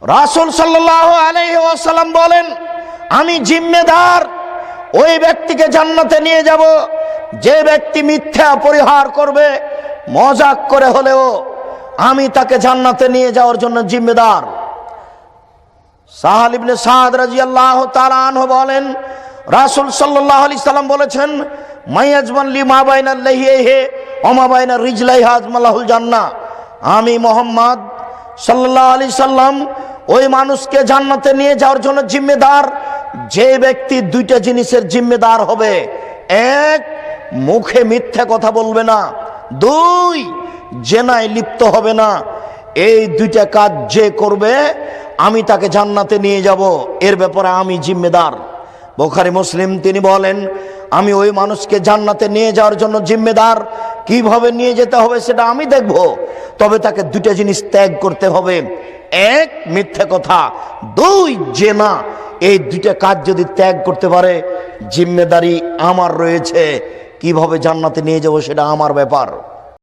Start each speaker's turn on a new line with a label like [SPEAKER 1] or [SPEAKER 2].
[SPEAKER 1] রাসূল সাল্লাল্লাহু আলাইহি ওয়াসাল্লাম বলেন, আমি জিম্মেদার ওই ব্যক্তিকে জান্নাতে নিয়ে যাব যে ব্যক্তি মিথ্যা পরিহার করবে, মজাক করে হলেও আমি তাকে জান্নাতে নিয়ে যাওয়ার জন্য জিম্মেদার। সাহাল ইবনে সাদ রাদিয়াল্লাহু তাআলা আনহু বলেন, রাসূল সাল্লাল্লাহু আলাইহি সাল্লাম বলেছেন, মাইয়াজমান লি মা বাইনা লাহিহি ওয়া মা বাইনা রিজলাইহি আজমালাহুল জান্নাহ। আমি মুহাম্মদ সাল্লাল্লাহু আলাইহি সাল্লাম ওই মানুষকে জান্নাতে নিয়ে যাওয়ার জন্য জিম্মেদার যে ব্যক্তি দুইটা জিনিসের জিম্মেদার হবে। এক, মুখে মিথ্যা কথা বলবে না। দুই, জেনায় লিপ্ত হবে না। এই দুইটা কাজ যে করবে আমি তাকে জান্নাতে নিয়ে যাব, এর ব্যাপারে আমি জিম্মেদার। বুখারী মুসলিম তিনি বলেন, আমি ওই মানুষকে জান্নাতে নিয়ে যাওয়ার জন্য জিম্মেদার। কিভাবে নিয়ে যেতে হবে সেটা আমি দেখব, তবে তাকে দুইটা জিনিস ত্যাগ করতে হবে। এক, মিথ্যা কথা। দুই, জেনা। এই দুইটা কাজ যদি ত্যাগ করতে পারে জিম্মেদারি আমার রয়েছে। কিভাবে জান্নাতে নিয়ে যাব সেটা আমার ব্যাপার।